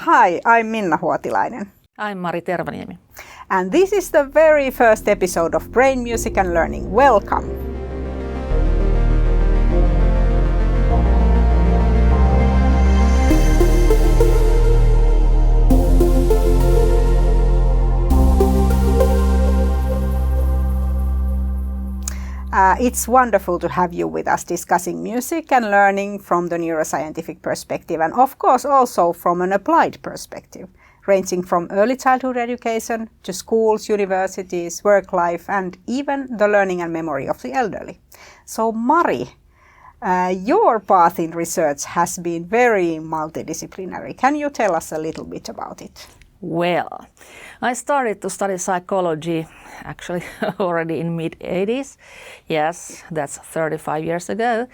Hi, I'm Minna Huotilainen. I'm Mari Tervaniemi. And this is the very first episode of Brain, Music and Learning. Welcome! It's wonderful to have you with us discussing music and learning from the neuroscientific perspective and of course also from an applied perspective, ranging from early childhood education to schools, universities, work life and even the learning and memory of the elderly. So Mari, your path in research has been very multidisciplinary. Can you tell us a little bit about it? Well, I started to study psychology actually already in mid-80s. Yes, that's 35 years ago.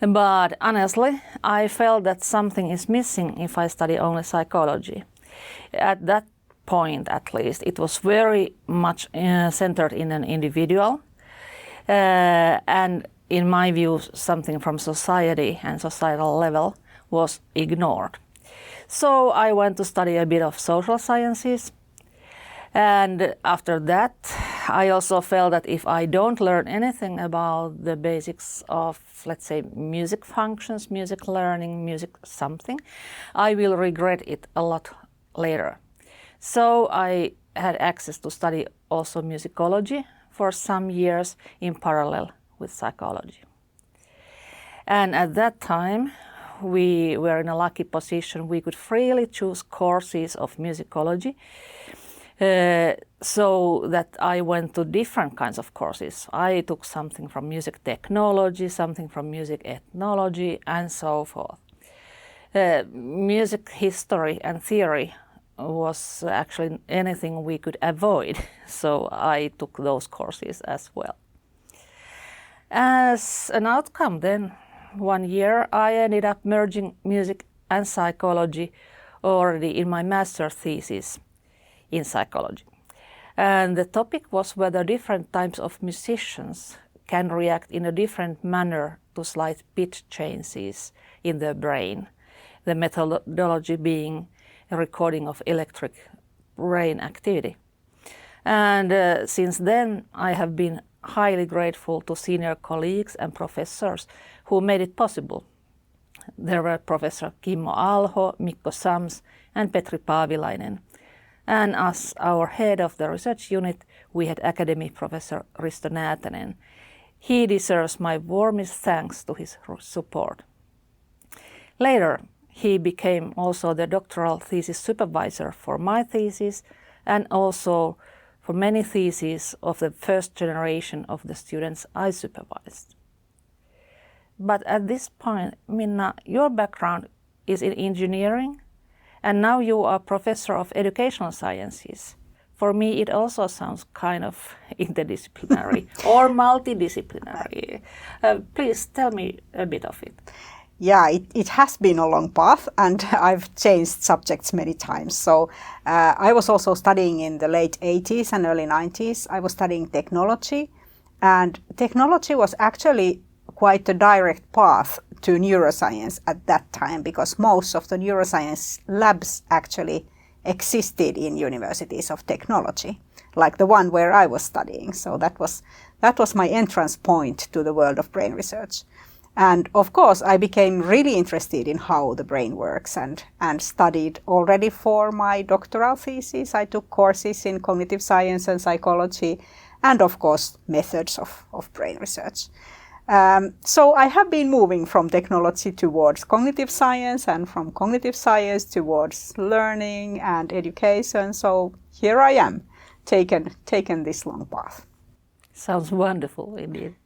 But honestly, I felt that something is missing if I study only psychology. At that point, at least, it was very much centered in an individual. And in my view, something from society and societal level was ignored. So I went to study a bit of social sciences. And after that, I also felt that if I don't learn anything about the basics of, let's say, music functions, music learning, music something, I will regret it a lot later. So I had access to study also musicology for some years in parallel with psychology. And at that time, we were in a lucky position. We could freely choose courses of musicology, so that I went to different kinds of courses. I took something from music technology, something from music ethnology, and so forth. Music history and theory was actually anything we could avoid, so I took those courses as well. As an outcome then, one year I ended up merging music and psychology already in my master's thesis in psychology. And the topic was whether different types of musicians can react in a different manner to slight pitch changes in the brain, the methodology being a recording of electric brain activity. And since then I have been highly grateful to senior colleagues and professors who made it possible. There were Professor Kimmo Alho, Mikko Sams and Petri Paavilainen. And as our head of the research unit, we had academic Professor Risto Näätänen. He deserves my warmest thanks to his support. Later, he became also the doctoral thesis supervisor for my thesis and also for many theses of the first generation of the students I supervised. But at this point, Minna, your background is in engineering, and now you are professor of educational sciences. For me, it also sounds kind of interdisciplinary or multidisciplinary. Please tell me a bit of it. Yeah, it has been a long path and I've changed subjects many times. So I was also studying in the late 80s and early 90s. I was studying technology, and technology was actually quite a direct path to neuroscience at that time, because most of the neuroscience labs actually existed in universities of technology, like the one where I was studying. So that was my entrance point to the world of brain research. And of course, I became really interested in how the brain works and studied already for my doctoral thesis. I took courses in cognitive science and psychology and of course methods of brain research. So I have been moving from technology towards cognitive science and from cognitive science towards learning and education. So here I am, taken this long path. Sounds wonderful indeed.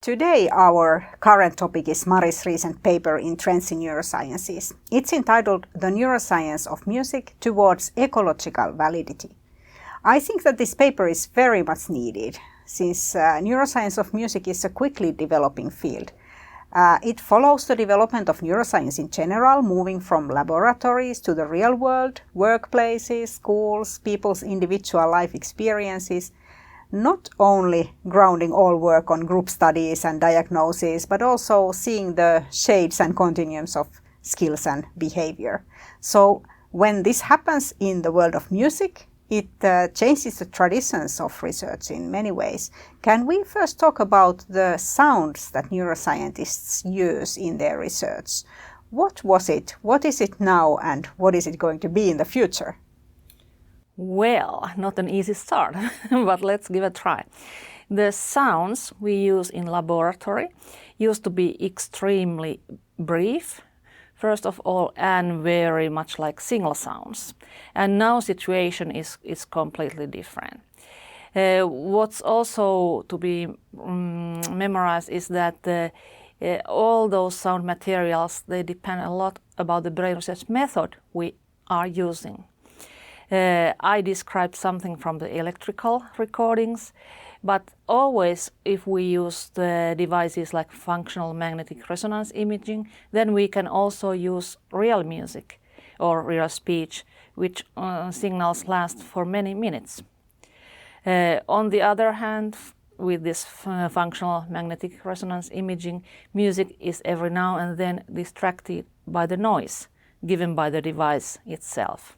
Today our current topic is Mari's recent paper in Trends in Neurosciences. It's entitled The Neuroscience of Music Towards Ecological Validity. I think that this paper is very much needed, since neuroscience of music is a quickly developing field. It follows the development of neuroscience in general, moving from laboratories to the real world, workplaces, schools, people's individual life experiences, not only grounding all work on group studies and diagnosis, but also seeing the shades and continuums of skills and behavior. So When this happens in the world of music, it changes the traditions of research in many ways. Can we first talk about the sounds that neuroscientists use in their research? What was it? What is it now? And what is it going to be in the future? Well, not an easy start, but let's give it a try. The sounds we use in laboratory used to be extremely brief, first of all, and very much like single sounds. And now situation is completely different. What's also to be memorized is that all those sound materials, they depend a lot about the brain research method we are using. I described something from the electrical recordings, but always if we use the devices like functional magnetic resonance imaging, then we can also use real music or real speech, which signals last for many minutes. On the other hand, with this functional magnetic resonance imaging, music is every now and then distracted by the noise given by the device itself.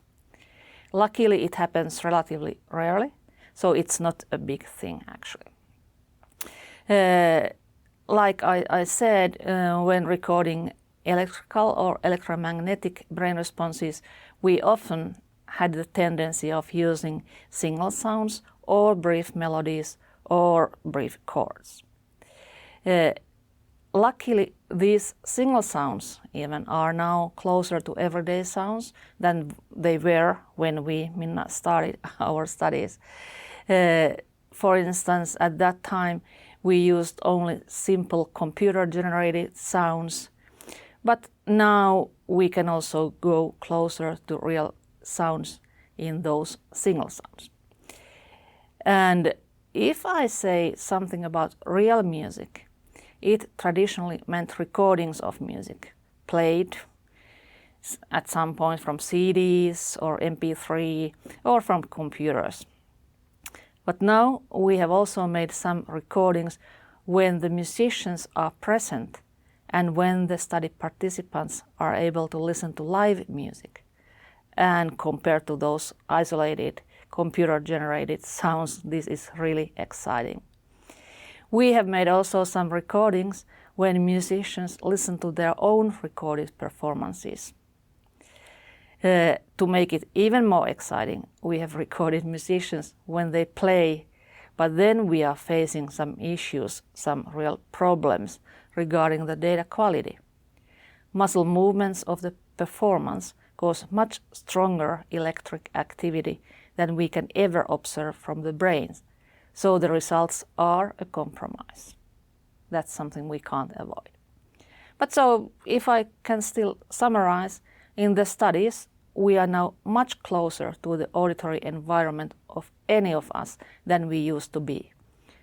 Luckily, it happens relatively rarely, so it's not a big thing actually. Like I said, when recording electrical or electromagnetic brain responses, we often had the tendency of using single sounds or brief melodies or brief chords. Luckily, these single sounds even are now closer to everyday sounds than they were when we started our studies. For instance, at that time, we used only simple computer-generated sounds, but now we can also go closer to real sounds in those single sounds. And if I say something about real music, it traditionally meant recordings of music, played at some point from CDs or MP3 or from computers. But now we have also made some recordings when the musicians are present and when the study participants are able to listen to live music. And compared to those isolated computer-generated sounds, this is really exciting. We have made also some recordings when musicians listen to their own recorded performances. To make it even more exciting, we have recorded musicians when they play, but then we are facing some issues, some real problems regarding the data quality. Muscle movements of the performance cause much stronger electric activity than we can ever observe from the brains. So the results are a compromise. That's something we can't avoid. But so if I can still summarize, in the studies, we are now much closer to the auditory environment of any of us than we used to be.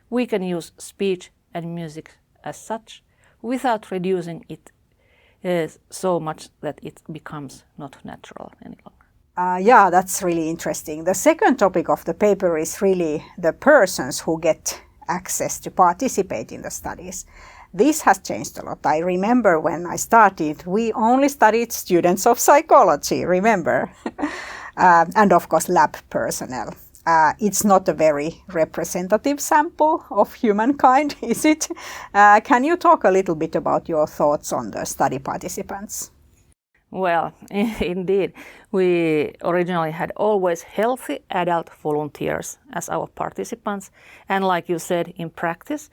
We can use speech and music as such without reducing it so much that it becomes not natural any longer. Yeah, that's really interesting. The second topic of the paper is really the persons who get access to participate in the studies. This has changed a lot. I remember when I started, we only studied students of psychology, remember? And of course, lab personnel. It's not a very representative sample of humankind, is it? Can you talk a little bit about your thoughts on the study participants? Well, indeed, we originally had always healthy adult volunteers as our participants. And like you said, in practice,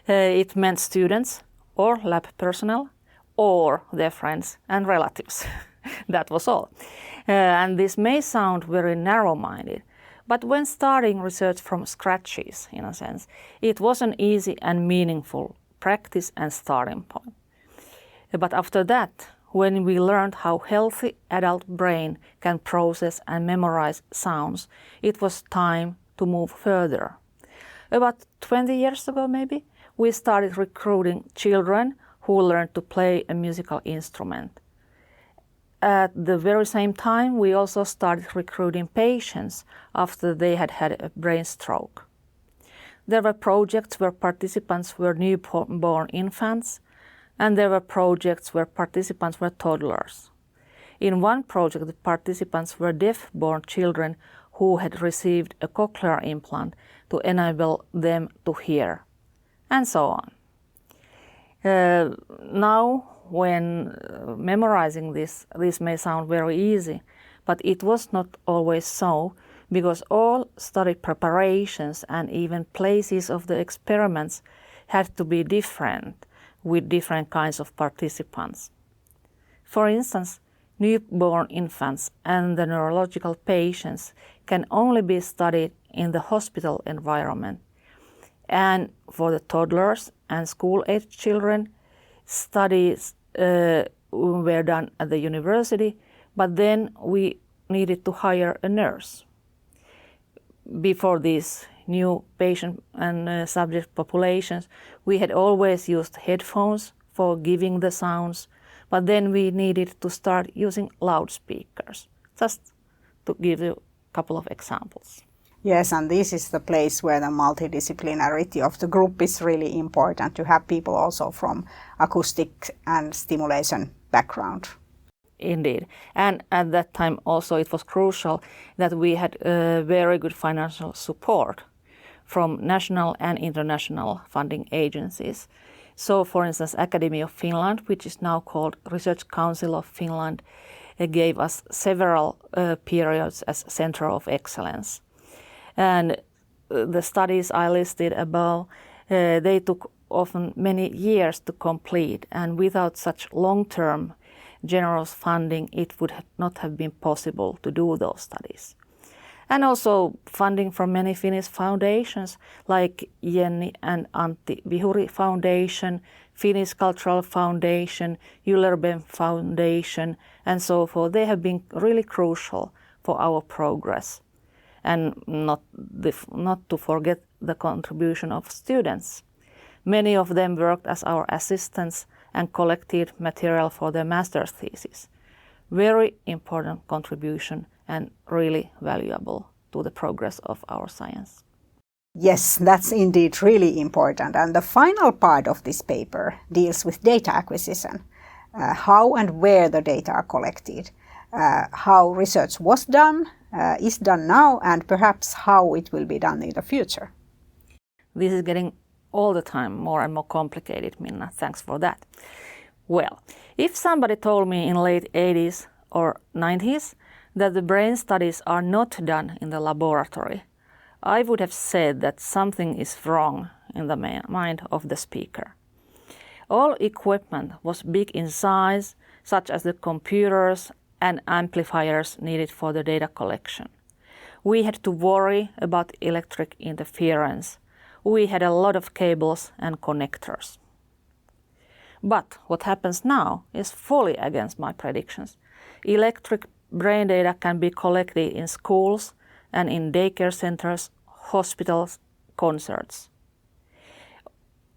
it meant students or lab personnel or their friends and relatives. That was all. And this may sound very narrow-minded, but when starting research from scratches, in a sense, it was an easy and meaningful practice and starting point. But after that, when we learned how healthy adult brain can process and memorize sounds, it was time to move further. About 20 years ago, maybe, we started recruiting children who learned to play a musical instrument. At the very same time, we also started recruiting patients after they had had a brain stroke. There were projects where participants were newborn infants, and there were projects where participants were toddlers. In one project, the participants were deaf-born children who had received a cochlear implant to enable them to hear, and so on. Now, when memorizing this may sound very easy, but it was not always so, because all study preparations and even places of the experiments had to be different with different kinds of participants. For instance, newborn infants and the neurological patients can only be studied in the hospital environment. And for the toddlers and school-age children, studies were done at the university, but then we needed to hire a nurse. Before these new patient and subject populations, we had always used headphones for giving the sounds, but then we needed to start using loudspeakers, just to give you a couple of examples. Yes, and this is the place where the multidisciplinarity of the group is really important, to have people also from acoustic and stimulation background. Indeed. And at that time also it was crucial that we had very good financial support from national and international funding agencies. So, for instance, Academy of Finland, which is now called Research Council of Finland, gave us several periods as Center of Excellence. And the studies I listed above, they took often many years to complete, and without such long-term generous funding, it would not have been possible to do those studies. And also funding from many Finnish foundations like Jenni and Antti Vihuri Foundation, Finnish Cultural Foundation, Eulerben Foundation, and so forth. They have been really crucial for our progress. And not to forget the contribution of students. Many of them worked as our assistants and collected material for their master's thesis. Very important contribution and really valuable to the progress of our science. Yes, that's indeed really important. And the final part of this paper deals with data acquisition, how and where the data are collected, how research was done, is done now, and perhaps how it will be done in the future. This is getting all the time more and more complicated, Minna. Thanks for that. Well, if somebody told me in late 80s or 90s that the brain studies are not done in the laboratory, I would have said that something is wrong in the mind of the speaker. All equipment was big in size, such as the computers and amplifiers needed for the data collection. We had to worry about electric interference. We had a lot of cables and connectors. But what happens now is fully against my predictions. Electric brain data can be collected in schools and in daycare centers, hospitals, concerts.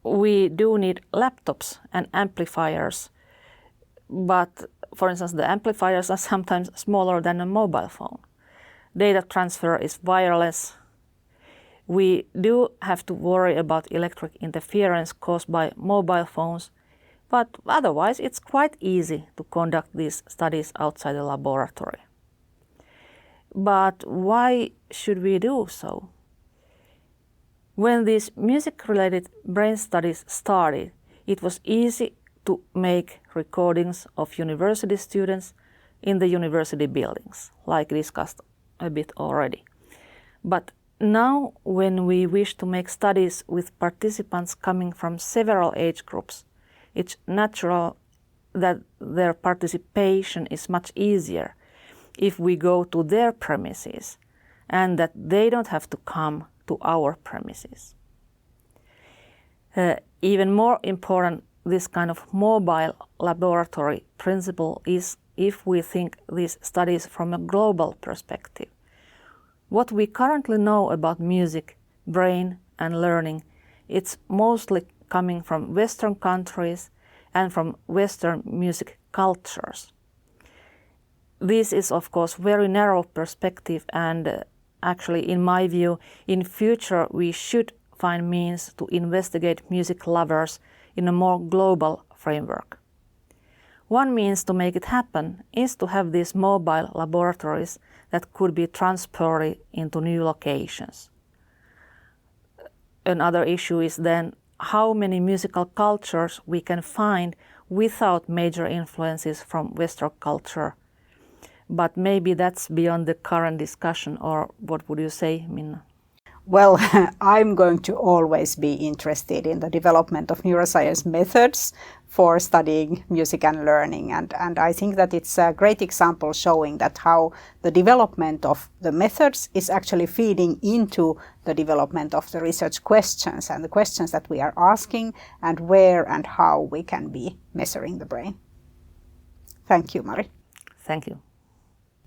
We do need laptops and amplifiers, but for instance, the amplifiers are sometimes smaller than a mobile phone. Data transfer is wireless. We do have to worry about electric interference caused by mobile phones, but otherwise it's quite easy to conduct these studies outside the laboratory. But why should we do so? When these music-related brain studies started, it was easy to make recordings of university students in the university buildings, like discussed a bit already. But now, when we wish to make studies with participants coming from several age groups, it's natural that their participation is much easier if we go to their premises and that they don't have to come to our premises. Even more important, this kind of mobile laboratory principle is if we think these studies from a global perspective. What we currently know about music, brain, and learning, it's mostly coming from Western countries and from Western music cultures. This is, of course, very narrow perspective, and actually, in my view, in future we should find means to investigate music lovers in a more global framework. One means to make it happen is to have these mobile laboratories that could be transported into new locations. Another issue is then how many musical cultures we can find without major influences from Western culture. But maybe that's beyond the current discussion, or what would you say, Minna? Well, I'm going to always be interested in the development of neuroscience methods for studying music and learning. And I think that it's a great example showing that how the development of the methods is actually feeding into the development of the research questions and the questions that we are asking and where and how we can be measuring the brain. Thank you, Mari. Thank you.